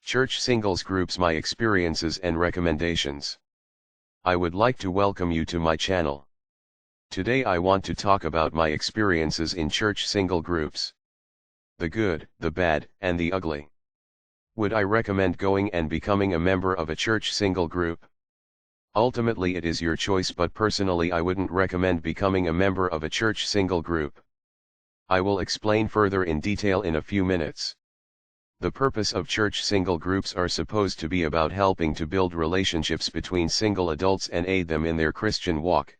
Church singles groups, my experiences and recommendations. I would like to welcome you to my channel. Today I want to talk about my experiences in church single groups. The good, the bad, and the ugly. Would I recommend going and becoming a member of a church single group? Ultimately it is your choice, but personally I wouldn't recommend becoming a member of a church single group. I will explain further in detail in a few minutes. The purpose of church single groups are supposed to be about helping to build relationships between single adults and aid them in their Christian walk.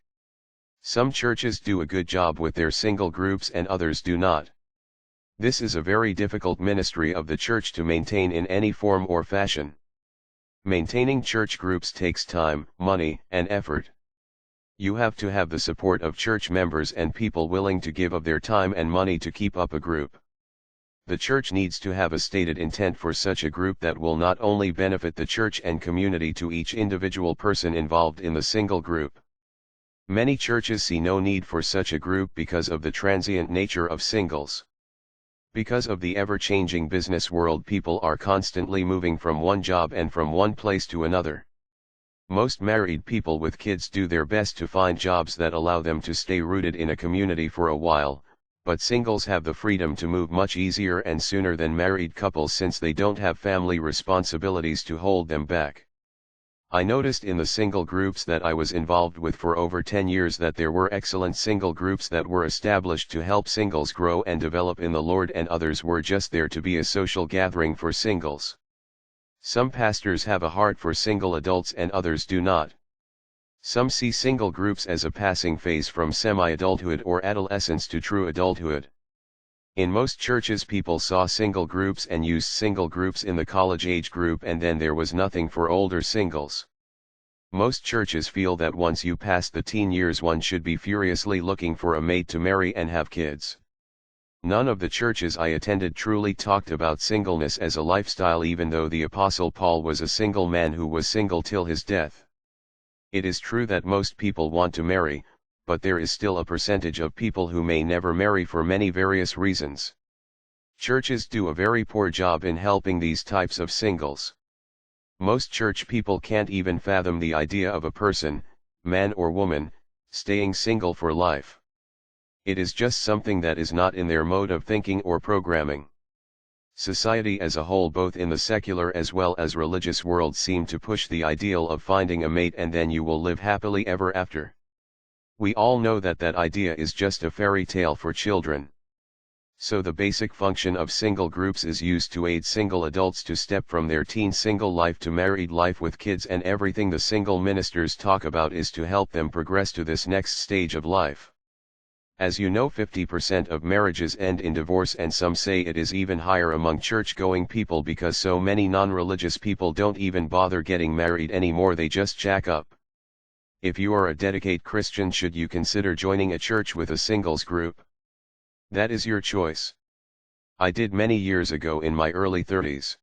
Some churches do a good job with their single groups and others do not. This is a very difficult ministry of the church to maintain in any form or fashion. Maintaining church groups takes time, money, and effort. You have to have the support of church members and people willing to give of their time and money to keep up a group. The church needs to have a stated intent for such a group that will not only benefit the church and community to each individual person involved in the single group. Many churches see no need for such a group because of the transient nature of singles. Because of the ever-changing business world, people are constantly moving from one job and from one place to another. Most married people with kids do their best to find jobs that allow them to stay rooted in a community for a while, but singles have the freedom to move much easier and sooner than married couples since they don't have family responsibilities to hold them back. I noticed in the single groups that I was involved with for over 10 years that there were excellent single groups that were established to help singles grow and develop in the Lord, and others were just there to be a social gathering for singles. Some pastors have a heart for single adults and others do not. Some see single groups as a passing phase from semi-adulthood or adolescence to true adulthood. In most churches, people saw single groups and used single groups in the college age group, and then there was nothing for older singles. Most churches feel that once you pass the teen years, one should be furiously looking for a mate to marry and have kids. None of the churches I attended truly talked about singleness as a lifestyle, even though the Apostle Paul was a single man who was single till his death. It is true that most people want to marry, but there is still a percentage of people who may never marry for many various reasons. Churches do a very poor job in helping these types of singles. Most church people can't even fathom the idea of a person, man or woman, staying single for life. It is just something that is not in their mode of thinking or programming. Society as a whole, both in the secular as well as religious world, seem to push the ideal of finding a mate and then you will live happily ever after. We all know that that idea is just a fairy tale for children. So the basic function of single groups is used to aid single adults to step from their teen single life to married life with kids, and everything the single ministers talk about is to help them progress to this next stage of life. As you know, 50% of marriages end in divorce, and some say it is even higher among church-going people because so many non-religious people don't even bother getting married anymore, they just jack up. If you are a dedicated Christian, should you consider joining a church with a singles group? That is your choice. I did many years ago in my early 30s.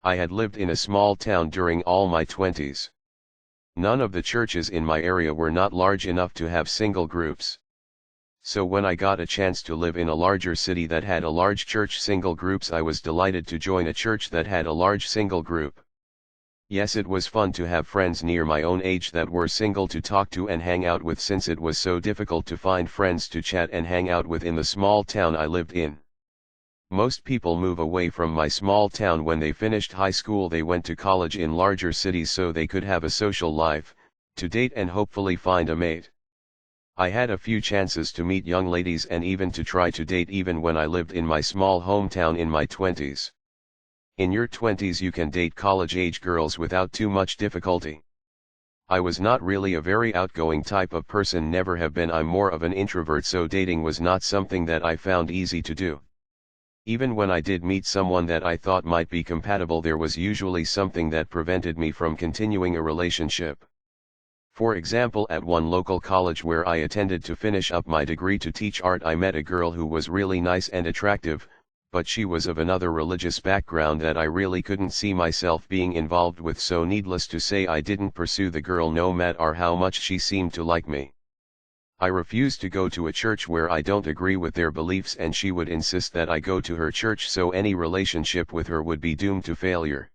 I had lived in a small town during all my 20s. None of the churches in my area were not large enough to have single groups. So when I got a chance to live in a larger city that had a large church single groups, I was delighted to join a church that had a large single group. Yes, it was fun to have friends near my own age that were single to talk to and hang out with, since it was so difficult to find friends to chat and hang out with in the small town I lived in. Most people move away from my small town when they finished high school. They went to college in larger cities so they could have a social life, to date and hopefully find a mate. I had a few chances to meet young ladies and even to try to date even when I lived in my small hometown in my 20s. In your 20s you can date college-age girls without too much difficulty. I was not really a very outgoing type of person, never have been. I'm more of an introvert, so dating was not something that I found easy to do. Even when I did meet someone that I thought might be compatible, there was usually something that prevented me from continuing a relationship. For example, at one local college where I attended to finish up my degree to teach art, I met a girl who was really nice and attractive, but she was of another religious background that I really couldn't see myself being involved with, so needless to say I didn't pursue the girl no matter how much she seemed to like me. I refused to go to a church where I don't agree with their beliefs, and she would insist that I go to her church, so any relationship with her would be doomed to failure.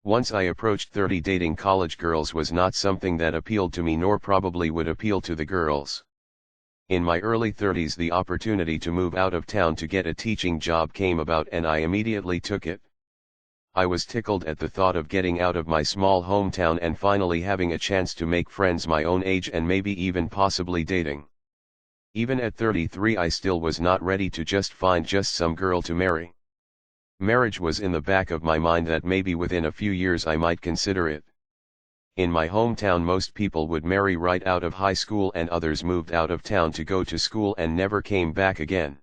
Once I approached 30, dating college girls was not something that appealed to me nor probably would appeal to the girls. In my early 30s the opportunity to move out of town to get a teaching job came about and I immediately took it. I was tickled at the thought of getting out of my small hometown and finally having a chance to make friends my own age and maybe even possibly dating. Even at 33 I still was not ready to just find some girl to marry. Marriage was in the back of my mind that maybe within a few years I might consider it. In my hometown most people would marry right out of high school and others moved out of town to go to school and never came back again.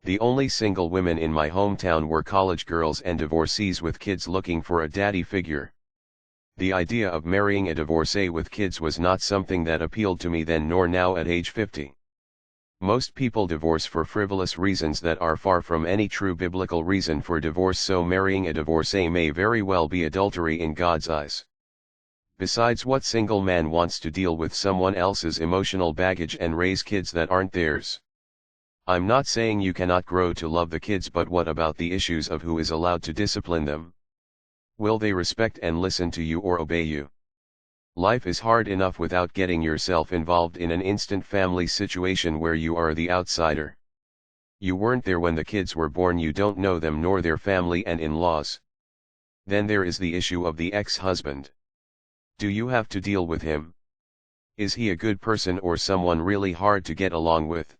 The only single women in my hometown were college girls and divorcees with kids looking for a daddy figure. The idea of marrying a divorcee with kids was not something that appealed to me then nor now at age 50. Most people divorce for frivolous reasons that are far from any true biblical reason for divorce, so marrying a divorcee may very well be adultery in God's eyes. Besides, what single man wants to deal with someone else's emotional baggage and raise kids that aren't theirs? I'm not saying you cannot grow to love the kids, but what about the issues of who is allowed to discipline them? Will they respect and listen to you or obey you? Life is hard enough without getting yourself involved in an instant family situation where you are the outsider. You weren't there when the kids were born, you don't know them nor their family and in-laws. Then there is the issue of the ex-husband. Do you have to deal with him? Is he a good person or someone really hard to get along with?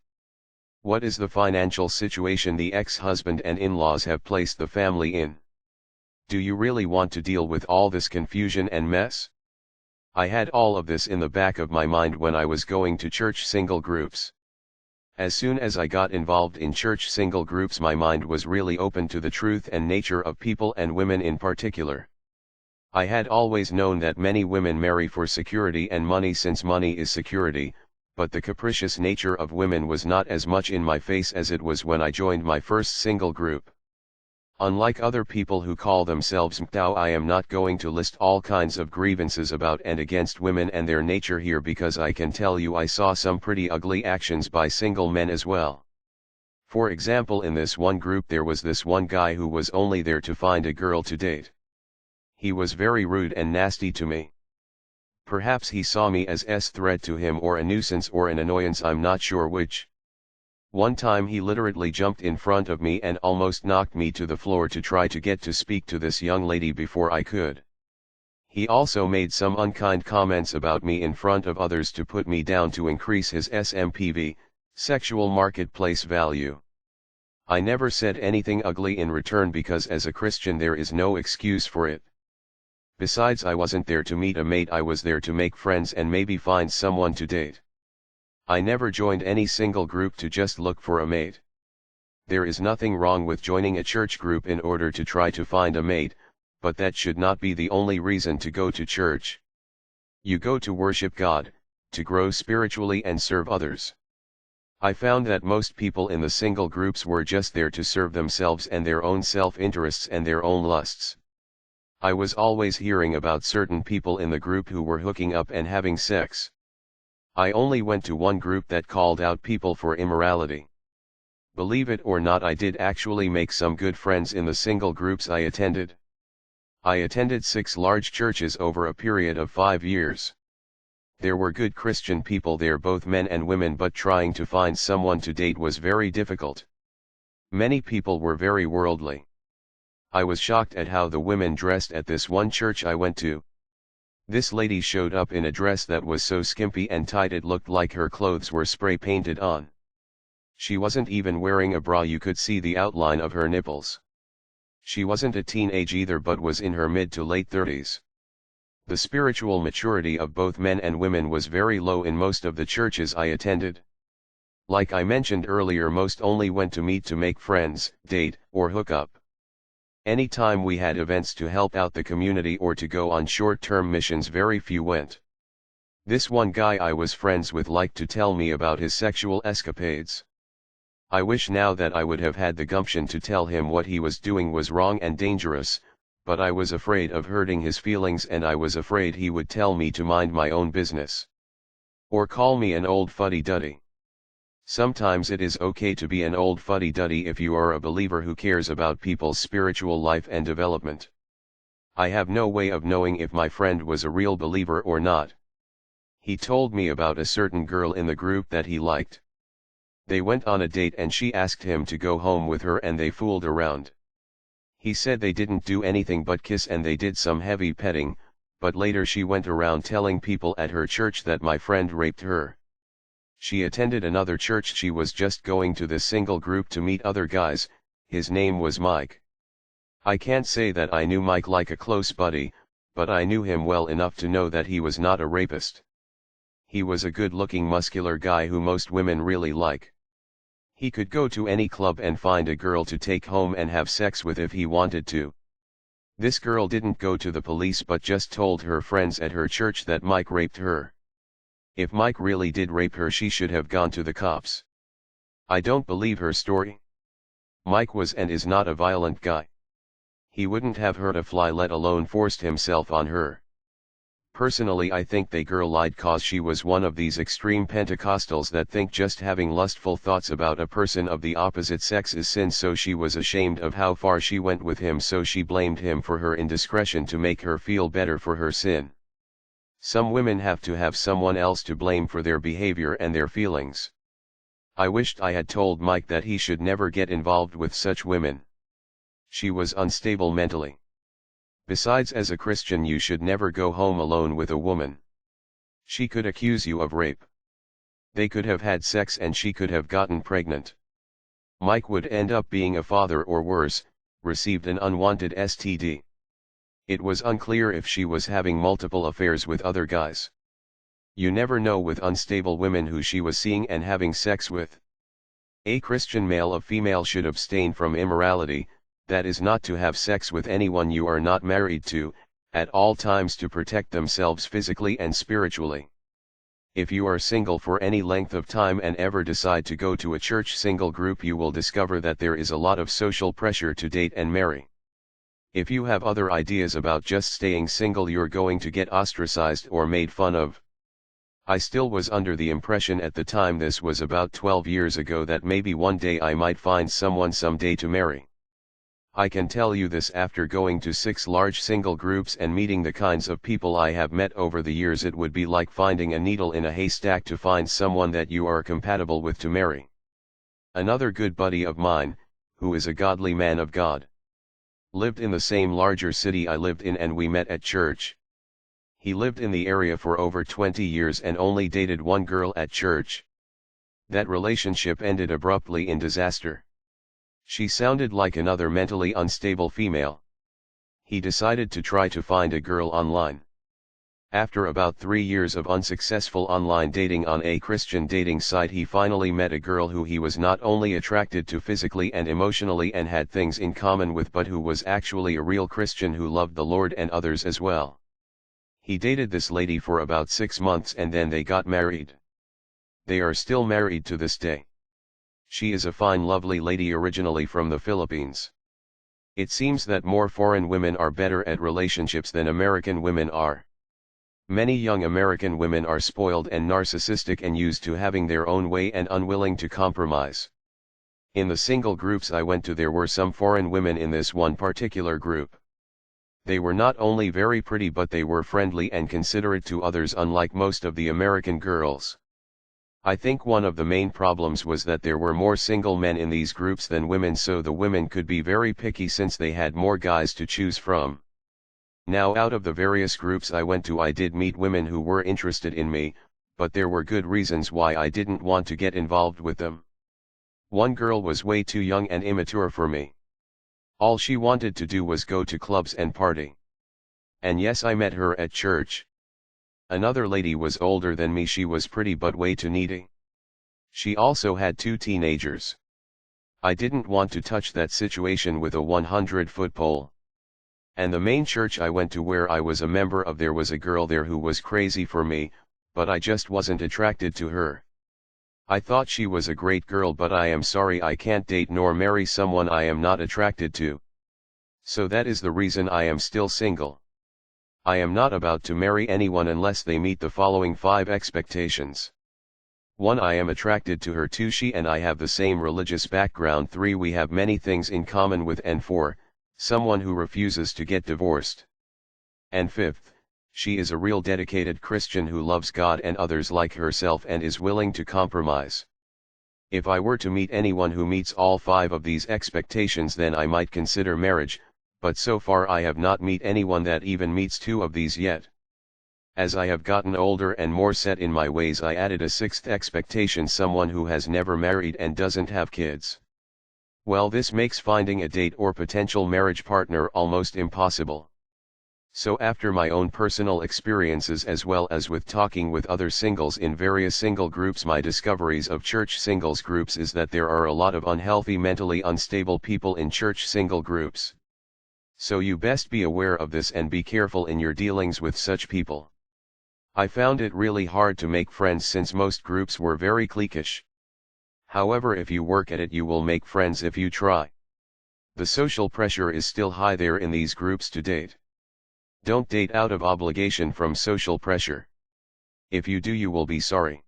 What is the financial situation the ex-husband and in-laws have placed the family in? Do you really want to deal with all this confusion and mess? I had all of this in the back of my mind when I was going to church single groups. As soon as I got involved in church single groups, my mind was really open to the truth and nature of people and women in particular. I had always known that many women marry for security and money, since money is security, but the capricious nature of women was not as much in my face as it was when I joined my first single group. Unlike other people who call themselves MTOW, I am not going to list all kinds of grievances about and against women and their nature here, because I can tell you I saw some pretty ugly actions by single men as well. For example, in this one group there was this one guy who was only there to find a girl to date. He was very rude and nasty to me. Perhaps he saw me as a threat to him or a nuisance or an annoyance, I'm not sure which. One time he literally jumped in front of me and almost knocked me to the floor to try to get to speak to this young lady before I could. He also made some unkind comments about me in front of others to put me down to increase his SMPV, sexual marketplace value. I never said anything ugly in return because as a Christian there is no excuse for it. Besides, I wasn't there to meet a mate, I was there to make friends and maybe find someone to date. I never joined any single group to just look for a mate. There is nothing wrong with joining a church group in order to try to find a mate, but that should not be the only reason to go to church. You go to worship God, to grow spiritually and serve others. I found that most people in the single groups were just there to serve themselves and their own self-interests and their own lusts. I was always hearing about certain people in the group who were hooking up and having sex. I only went to one group that called out people for immorality. Believe it or not, I did actually make some good friends in the single groups I attended. I attended 6 large churches over a period of 5 years. There were good Christian people there, both men and women, but trying to find someone to date was very difficult. Many people were very worldly. I was shocked at how the women dressed at this one church I went to. This lady showed up in a dress that was so skimpy and tight it looked like her clothes were spray painted on. She wasn't even wearing a bra, you could see the outline of her nipples. She wasn't a teenage either, but was in her mid to late 30s. The spiritual maturity of both men and women was very low in most of the churches I attended. Like I mentioned earlier, most only went to meet to make friends, date, or hook up. Anytime we had events to help out the community or to go on short-term missions, very few went. This one guy I was friends with liked to tell me about his sexual escapades. I wish now that I would have had the gumption to tell him what he was doing was wrong and dangerous, but I was afraid of hurting his feelings and I was afraid he would tell me to mind my own business. Or call me an old fuddy-duddy. Sometimes it is okay to be an old fuddy-duddy if you are a believer who cares about people's spiritual life and development. I have no way of knowing if my friend was a real believer or not. He told me about a certain girl in the group that he liked. They went on a date and she asked him to go home with her and they fooled around. He said they didn't do anything but kiss and they did some heavy petting, but later she went around telling people at her church that my friend raped her. She attended another church. She was just going to this single group to meet other guys. His name was Mike. I can't say that I knew Mike like a close buddy, but I knew him well enough to know that he was not a rapist. He was a good-looking muscular guy who most women really like. He could go to any club and find a girl to take home and have sex with if he wanted to. This girl didn't go to the police but just told her friends at her church that Mike raped her. If Mike really did rape her, she should have gone to the cops. I don't believe her story. Mike was and is not a violent guy. He wouldn't have hurt a fly, let alone forced himself on her. Personally, I think the girl lied cause she was one of these extreme Pentecostals that think just having lustful thoughts about a person of the opposite sex is sin, so she was ashamed of how far she went with him, so she blamed him for her indiscretion to make her feel better for her sin. Some women have to have someone else to blame for their behavior and their feelings. I wished I had told Mike that he should never get involved with such women. She was unstable mentally. Besides, as a Christian you should never go home alone with a woman. She could accuse you of rape. They could have had sex and she could have gotten pregnant. Mike would end up being a father or worse, received an unwanted STD. It was unclear if she was having multiple affairs with other guys. You never know with unstable women who she was seeing and having sex with. A Christian male or female should abstain from immorality, that is not to have sex with anyone you are not married to, at all times to protect themselves physically and spiritually. If you are single for any length of time and ever decide to go to a church single group, you will discover that there is a lot of social pressure to date and marry. If you have other ideas about just staying single, you're going to get ostracized or made fun of. I still was under the impression at the time, this was about 12 years ago, that maybe one day I might find someone someday to marry. I can tell you this after going to 6 large single groups and meeting the kinds of people I have met over the years. It would be like finding a needle in a haystack to find someone that you are compatible with to marry. Another good buddy of mine, who is a godly man of God, lived in the same larger city I lived in and we met at church. He lived in the area for over 20 years and only dated one girl at church. That relationship ended abruptly in disaster. She sounded like another mentally unstable female. He decided to try to find a girl online. After about 3 years of unsuccessful online dating on a Christian dating site, he finally met a girl who he was not only attracted to physically and emotionally and had things in common with, but who was actually a real Christian who loved the Lord and others as well. He dated this lady for about 6 months and then they got married. They are still married to this day. She is a fine, lovely lady originally from the Philippines. It seems that more foreign women are better at relationships than American women are. Many young American women are spoiled and narcissistic and used to having their own way and unwilling to compromise. In the single groups I went to, there were some foreign women in this one particular group. They were not only very pretty but they were friendly and considerate to others, unlike most of the American girls. I think one of the main problems was that there were more single men in these groups than women, so the women could be very picky since they had more guys to choose from. Now, out of the various groups I went to, I did meet women who were interested in me, but there were good reasons why I didn't want to get involved with them. One girl was way too young and immature for me. All she wanted to do was go to clubs and party. And yes, I met her at church. Another lady was older than me. She was pretty but way too needy. She also had 2 teenagers. I didn't want to touch that situation with a 100-foot pole. And the main church I went to, where I was a member of, there was a girl there who was crazy for me, but I just wasn't attracted to her. I thought she was a great girl, but I am sorry, I can't date nor marry someone I am not attracted to. So that is the reason I am still single. I am not about to marry anyone unless they meet the following 5 expectations. 1. I am attracted to her. 2. She and I have the same religious background. 3. We have many things in common with. And 4. Someone who refuses to get divorced. And fifth, she is a real dedicated Christian who loves God and others like herself and is willing to compromise. If I were to meet anyone who meets all 5 of these expectations, then I might consider marriage, but so far I have not met anyone that even meets 2 of these yet. As I have gotten older and more set in my ways, I added a 6th expectation: someone who has never married and doesn't have kids. Well, this makes finding a date or potential marriage partner almost impossible. So after my own personal experiences as well as with talking with other singles in various single groups, my discoveries of church singles groups is that there are a lot of unhealthy, mentally unstable people in church single groups. So you best be aware of this and be careful in your dealings with such people. I found it really hard to make friends since most groups were very cliquish. However, if you work at it, you will make friends if you try. The social pressure is still high there in these groups to date. Don't date out of obligation from social pressure. If you do, you will be sorry.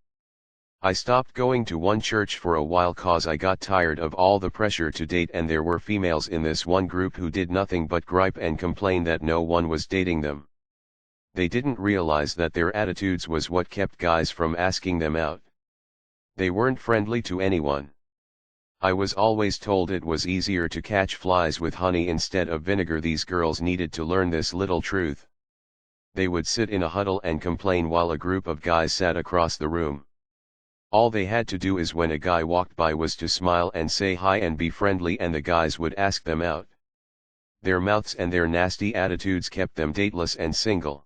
I stopped going to one church for a while cause I got tired of all the pressure to date, and there were females in this one group who did nothing but gripe and complain that no one was dating them. They didn't realize that their attitudes was what kept guys from asking them out. They weren't friendly to anyone. I was always told it was easier to catch flies with honey instead of vinegar. These girls needed to learn this little truth. They would sit in a huddle and complain while a group of guys sat across the room. All they had to do is when a guy walked by was to smile and say hi and be friendly, and the guys would ask them out. Their mouths and their nasty attitudes kept them dateless and single.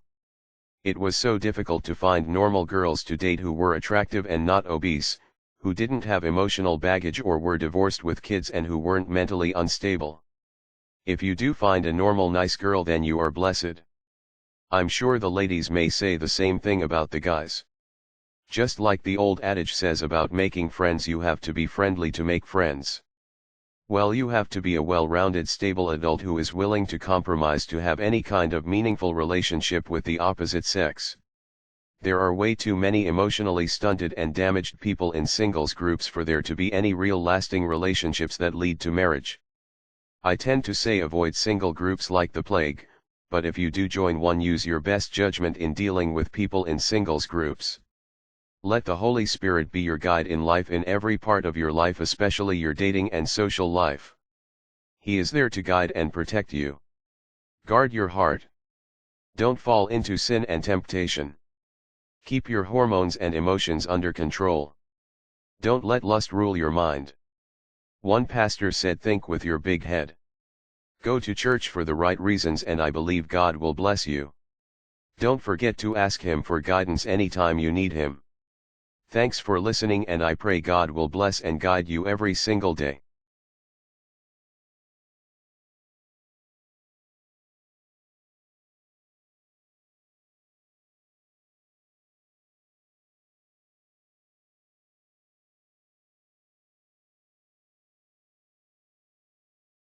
It was so difficult to find normal girls to date who were attractive and not obese, who didn't have emotional baggage or were divorced with kids, and who weren't mentally unstable. If you do find a normal nice girl, then you are blessed. I'm sure the ladies may say the same thing about the guys. Just like the old adage says about making friends, you have to be friendly to make friends. Well, you have to be a well-rounded, stable adult who is willing to compromise to have any kind of meaningful relationship with the opposite sex. There are way too many emotionally stunted and damaged people in singles groups for there to be any real lasting relationships that lead to marriage. I tend to say avoid single groups like the plague, but if you do join one, use your best judgment in dealing with people in singles groups. Let the Holy Spirit be your guide in life, in every part of your life, especially your dating and social life. He is there to guide and protect you. Guard your heart. Don't fall into sin and temptation. Keep your hormones and emotions under control. Don't let lust rule your mind. One pastor said, think with your big head. Go to church for the right reasons, and I believe God will bless you. Don't forget to ask Him for guidance anytime you need Him. Thanks for listening, and I pray God will bless and guide you every single day.